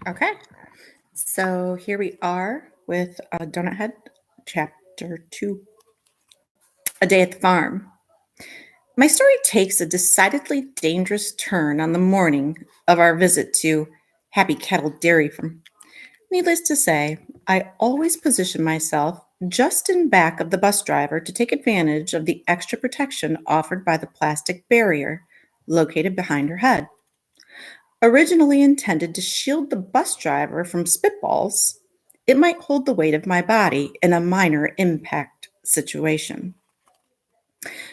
Okay, so here we are with Donuthead Chapter 2, A Day at the Farm. My story takes a decidedly dangerous turn on the morning of our visit to Happy Cattle Dairy Farm. Needless to say, I always position myself just in back of the bus driver to take advantage of the extra protection offered by the plastic barrier located behind her head. Originally intended to shield the bus driver from spitballs, it might hold the weight of my body in a minor impact situation.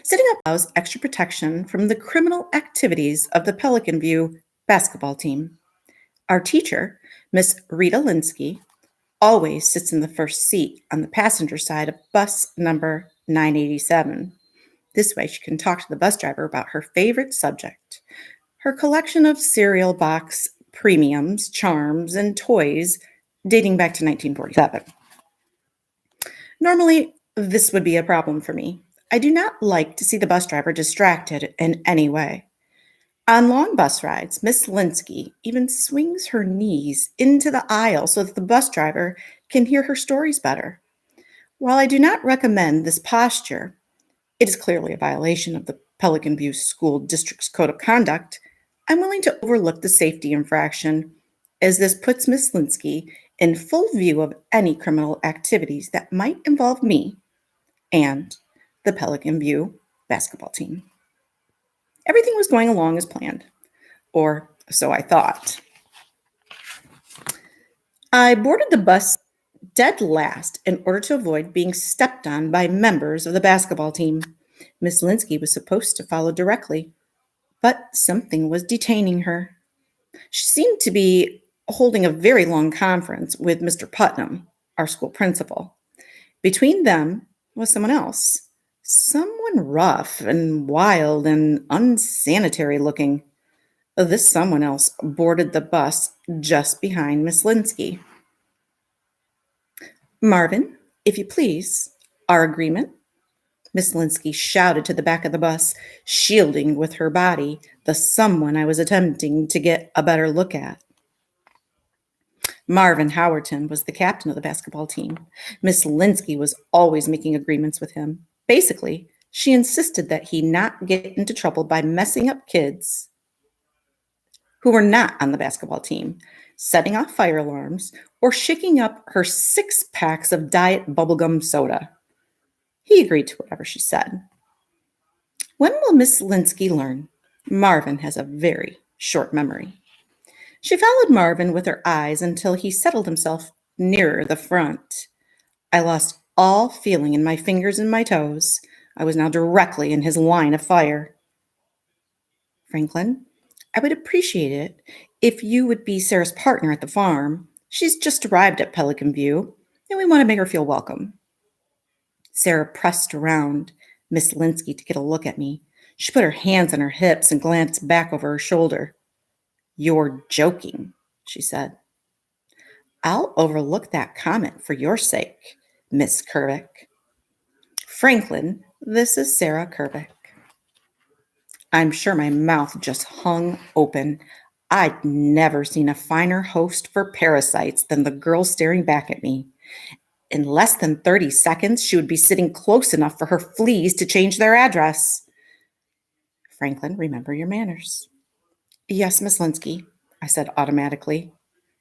Sitting up allows extra protection from the criminal activities of the Pelican View basketball team. Our teacher, Miss Rita Linsky, always sits in the first seat on the passenger side of bus number 987. This way she can talk to the bus driver about her favorite subject, her collection of cereal box premiums, charms, and toys dating back to 1947. Normally, this would be a problem for me. I do not like to see the bus driver distracted in any way. On long bus rides, Miss Linsky even swings her knees into the aisle so that the bus driver can hear her stories better. While I do not recommend this posture, it is clearly a violation of the Pelican View School District's Code of Conduct. I'm willing to overlook the safety infraction, as this puts Miss Linsky in full view of any criminal activities that might involve me and the Pelican View basketball team. Everything was going along as planned, or so I thought. I boarded the bus dead last in order to avoid being stepped on by members of the basketball team. Miss Linsky was supposed to follow directly, but something was detaining her. She seemed to be holding a very long conference with Mr. Putnam, our school principal. Between them was someone else, someone rough and wild and unsanitary looking. This someone else boarded the bus just behind Miss Linsky. "Marvin, if you please, our agreement," Miss Linsky shouted to the back of the bus, shielding with her body the someone I was attempting to get a better look at. Marvin Howerton was the captain of the basketball team. Miss Linsky was always making agreements with him. Basically, she insisted that he not get into trouble by messing up kids who were not on the basketball team, setting off fire alarms, or shaking up her 6 packs of diet bubblegum soda. He agreed to whatever she said. When will Miss Linsky learn? Marvin has a very short memory. She followed Marvin with her eyes until he settled himself nearer the front. I lost all feeling in my fingers and my toes. I was now directly in his line of fire. "Franklin, I would appreciate it if you would be Sarah's partner at the farm. She's just arrived at Pelican View, and we want to make her feel welcome." Sarah pressed around Miss Linsky to get a look at me. She put her hands on her hips and glanced back over her shoulder. "You're joking," she said. "I'll overlook that comment for your sake, Miss Kervick. Franklin, this is Sarah Kervick." I'm sure my mouth just hung open. I'd never seen a finer host for parasites than the girl staring back at me. In less than 30 seconds, she would be sitting close enough for her fleas to change their address. "Franklin, remember your manners." "Yes, Miss Linsky," I said automatically.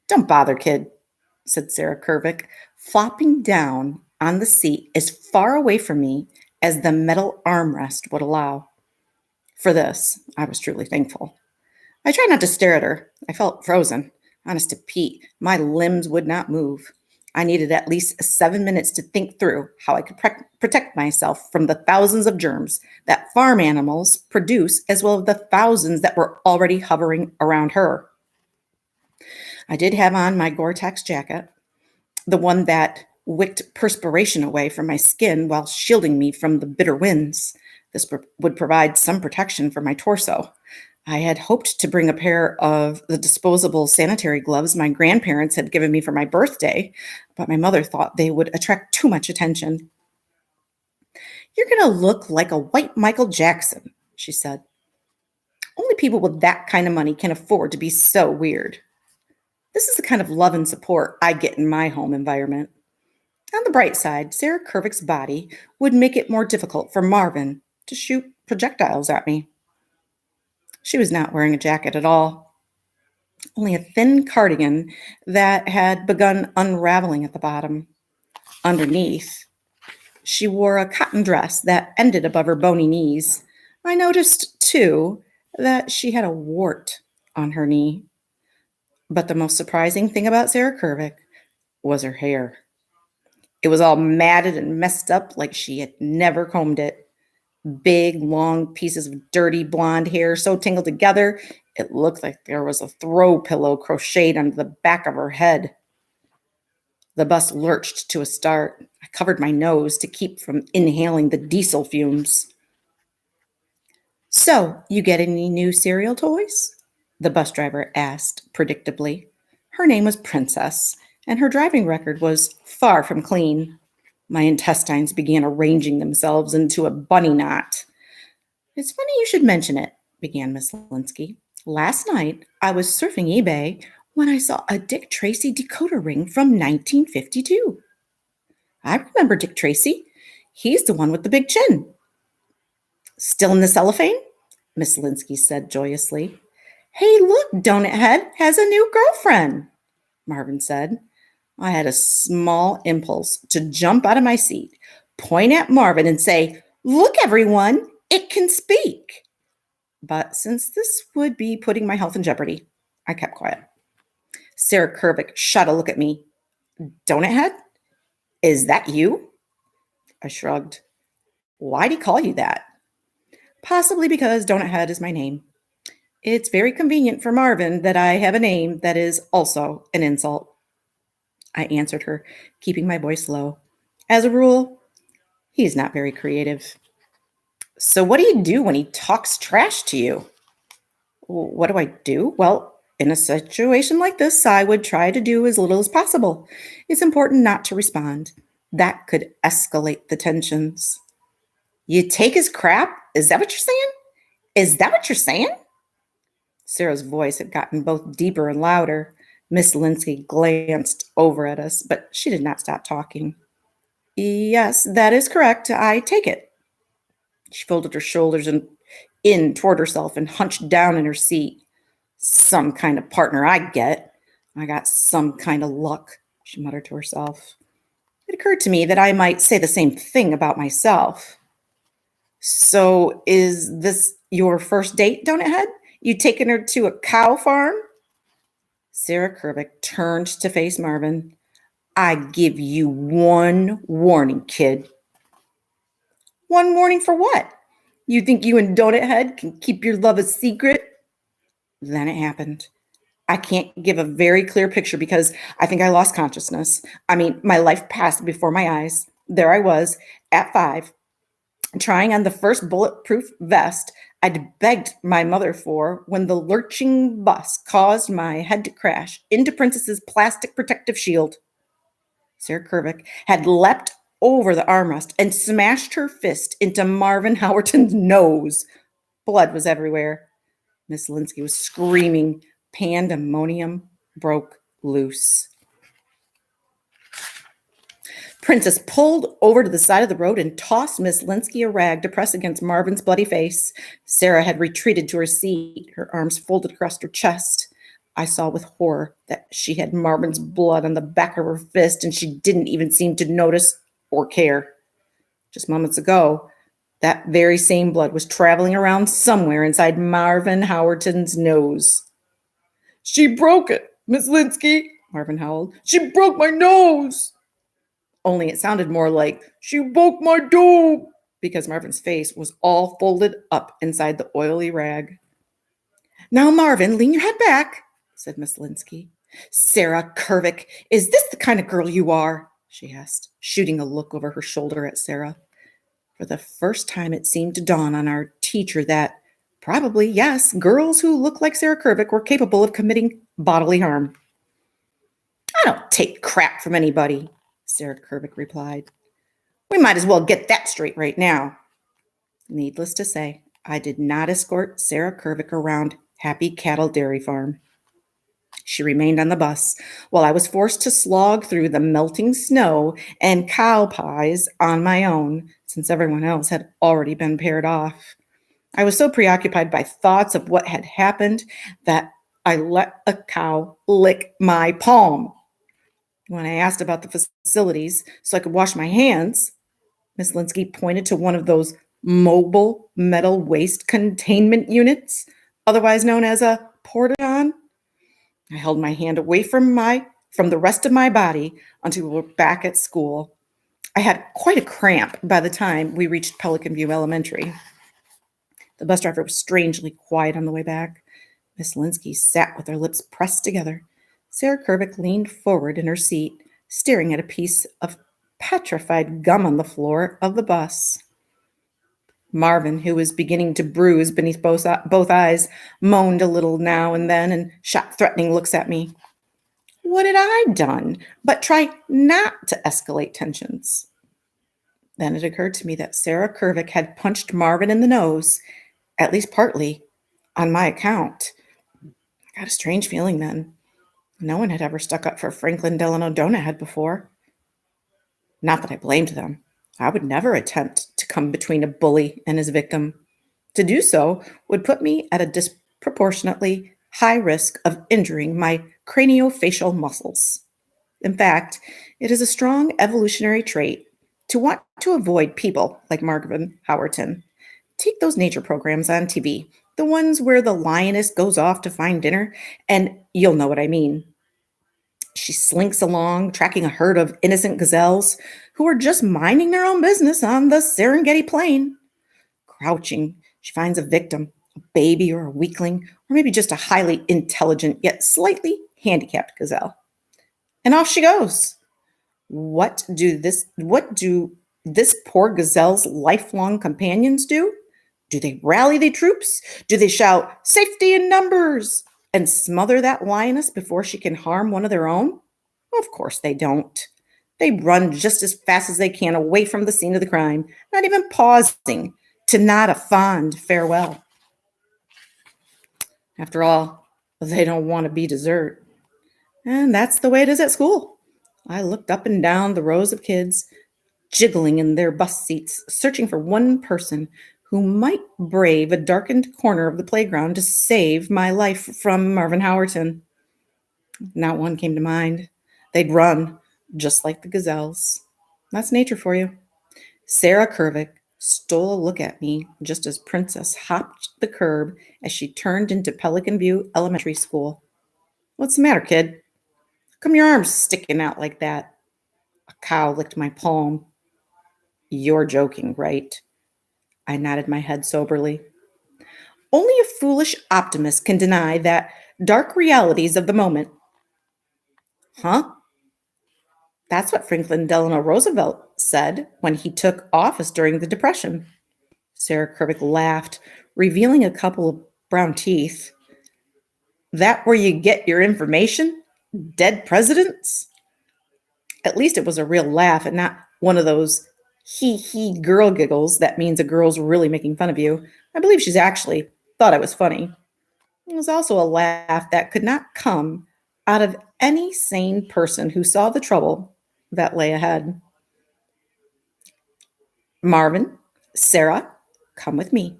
"Don't bother, kid," said Sarah Kervick, flopping down on the seat as far away from me as the metal armrest would allow. For this, I was truly thankful. I tried not to stare at her. I felt frozen. Honest to Pete, my limbs would not move. I needed at least 7 minutes to think through how I could protect myself from the thousands of germs that farm animals produce, as well as the thousands that were already hovering around her. I did have on my Gore-Tex jacket, the one that wicked perspiration away from my skin while shielding me from the bitter winds. This would provide some protection for my torso. I had hoped to bring a pair of the disposable sanitary gloves my grandparents had given me for my birthday, but my mother thought they would attract too much attention. "You're going to look like a white Michael Jackson," she said. "Only people with that kind of money can afford to be so weird." This is the kind of love and support I get in my home environment. On the bright side, Sarah Kervick's body would make it more difficult for Marvin to shoot projectiles at me. She was not wearing a jacket at all, only a thin cardigan that had begun unraveling at the bottom. Underneath, she wore a cotton dress that ended above her bony knees. I noticed, too, that she had a wart on her knee. But the most surprising thing about Sarah Kervick was her hair. It was all matted and messed up like she had never combed it. Big, long pieces of dirty blonde hair so tangled together, it looked like there was a throw pillow crocheted under the back of her head. The bus lurched to a start. I covered my nose to keep from inhaling the diesel fumes. "So, you get any new cereal toys?" the bus driver asked predictably. Her name was Princess, and her driving record was far from clean. My intestines began arranging themselves into a bunny knot. "It's funny you should mention it," began Miss Linsky. "Last night I was surfing eBay when I saw a Dick Tracy decoder ring from 1952. I remember Dick Tracy. He's the one with the big chin." "Still in the cellophane?" Miss Linsky said joyously. "Hey, look, Donut Head has a new girlfriend," Marvin said. I had a small impulse to jump out of my seat, point at Marvin, and say, "Look, everyone, it can speak." But since this would be putting my health in jeopardy, I kept quiet. Sarah Kervick shot a look at me. "Donut Head? Is that you?" I shrugged. "Why'd he call you that?" "Possibly because Donut Head is my name. It's very convenient for Marvin that I have a name that is also an insult." I answered her, keeping my voice low. As a rule, he's not very creative. "So what do you do when he talks trash to you?" "What do I do? Well, in a situation like this, I would try to do as little as possible. It's important not to respond. That could escalate the tensions." "You take his crap? Is that what you're saying? Is that what you're saying?" Sarah's voice had gotten both deeper and louder. Miss Linsky glanced over at us, but she did not stop talking. "Yes, that is correct. I take it." She folded her shoulders in toward herself and hunched down in her seat. "Some kind of partner I get. I got some kind of luck," she muttered to herself. It occurred to me that I might say the same thing about myself. "So is this your first date, Donut Head? You taking her to a cow farm?" Sarah Kervick turned to face Marvin. "I give you one warning, kid." "One warning for what? You think you and Donut Head can keep your love a secret?" Then it happened. I can't give a very clear picture because I think I lost consciousness. I mean, my life passed before my eyes. There I was at 5, trying on the first bulletproof vest I'd begged my mother for when the lurching bus caused my head to crash into Princess's plastic protective shield. Sarah Kervick had leapt over the armrest and smashed her fist into Marvin Howerton's nose. Blood was everywhere. Miss Linsky was screaming. Pandemonium broke loose. Princess pulled over to the side of the road and tossed Miss Linsky a rag to press against Marvin's bloody face. Sarah had retreated to her seat, her arms folded across her chest. I saw with horror that she had Marvin's blood on the back of her fist, and she didn't even seem to notice or care. Just moments ago, that very same blood was traveling around somewhere inside Marvin Howerton's nose. "She broke it, Miss Linsky," Marvin howled. "She broke my nose." Only it sounded more like, "She broke my dome," because Marvin's face was all folded up inside the oily rag. "Now, Marvin, lean your head back," said Miss Linsky. "Sarah Kervick, is this the kind of girl you are?" she asked, shooting a look over her shoulder at Sarah. For the first time, it seemed to dawn on our teacher that probably, yes, girls who looked like Sarah Kervick were capable of committing bodily harm. "I don't take crap from anybody," Sarah Kervick replied. "We might as well get that straight right now." Needless to say, I did not escort Sarah Kervick around Happy Cattle Dairy Farm. She remained on the bus while I was forced to slog through the melting snow and cow pies on my own, since everyone else had already been paired off. I was so preoccupied by thoughts of what had happened that I let a cow lick my palm. When I asked about the facilities so I could wash my hands, Miss Linsky pointed to one of those mobile metal waste containment units, otherwise known as a porta-john. I held my hand away from the rest of my body until we were back at school. I had quite a cramp by the time we reached Pelican View Elementary. The bus driver was strangely quiet on the way back. Miss Linsky sat with her lips pressed together. Sarah Kervick leaned forward in her seat, staring at a piece of petrified gum on the floor of the bus. Marvin, who was beginning to bruise beneath both eyes, moaned a little now and then and shot threatening looks at me. What had I done but try not to escalate tensions? Then it occurred to me that Sarah Kervick had punched Marvin in the nose, at least partly, on my account. I got a strange feeling then. No one had ever stuck up for Franklin Delano Donuthead before. Not that I blamed them. I would never attempt to come between a bully and his victim. To do so would put me at a disproportionately high risk of injuring my craniofacial muscles. In fact, it is a strong evolutionary trait to want to avoid people like Marvin Howerton. Take those nature programs on TV, the ones where the lioness goes off to find dinner, and you'll know what I mean. She slinks along, tracking a herd of innocent gazelles who are just minding their own business on the Serengeti plain. Crouching, she finds a victim, a baby or a weakling, or maybe just a highly intelligent yet slightly handicapped gazelle. And off she goes. What do this poor gazelle's lifelong companions do? Do they rally the troops? Do they shout, "Safety in numbers," and smother that lioness before she can harm one of their own? Of course they don't. They run just as fast as they can away from the scene of the crime, not even pausing to nod a fond farewell. After all, they don't want to be dessert. And that's the way it is at school. I looked up and down the rows of kids, jiggling in their bus seats, searching for one person who might brave a darkened corner of the playground to save my life from Marvin Howerton. Not one came to mind. They'd run, just like the gazelles. That's nature for you. Sarah Kervick stole a look at me just as Princess hopped the curb as she turned into Pelican View Elementary School. What's the matter, kid? How come your arm's sticking out like that? A cow licked my palm. You're joking, right? I nodded my head soberly. Only a foolish optimist can deny that dark realities of the moment. Huh? That's what Franklin Delano Roosevelt said when he took office during the Depression. Sarah Kervick laughed, revealing a couple of brown teeth. That where you get your information? Dead presidents? At least it was a real laugh and not one of those hee girl giggles that means a girl's really making fun of you. I believe she's actually thought I was funny. It was also a laugh that could not come out of any sane person who saw the trouble that lay ahead. Marvin, Sarah, come with me.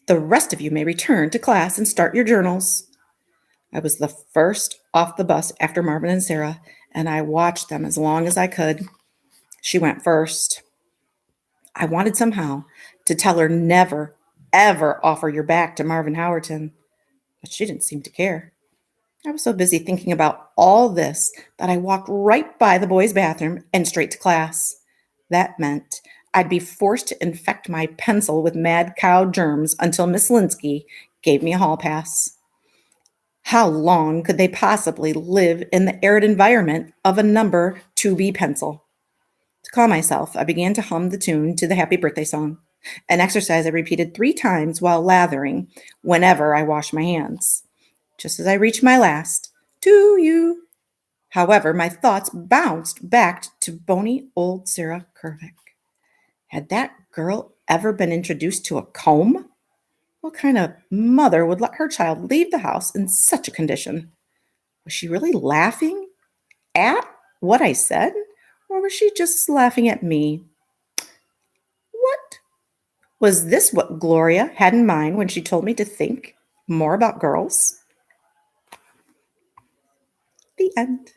The rest of you may return to class and start your journals. I was the first off the bus after Marvin and Sarah, and I watched them as long as I could. She went first. I wanted somehow to tell her never, ever offer your back to Marvin Howerton, but she didn't seem to care. I was so busy thinking about all this that I walked right by the boys' bathroom and straight to class. That meant I'd be forced to infect my pencil with mad cow germs until Miss Linsky gave me a hall pass. How long could they possibly live in the arid environment of a number 2B pencil? To calm myself, I began to hum the tune to the happy birthday song, an exercise I repeated 3 times while lathering whenever I washed my hands. Just as I reached my last, to you. However, my thoughts bounced back to bony old Sarah Kervick. Had that girl ever been introduced to a comb? What kind of mother would let her child leave the house in such a condition? Was she really laughing at what I said? Or was she just laughing at me? What was this what Gloria had in mind when she told me to think more about girls? The end.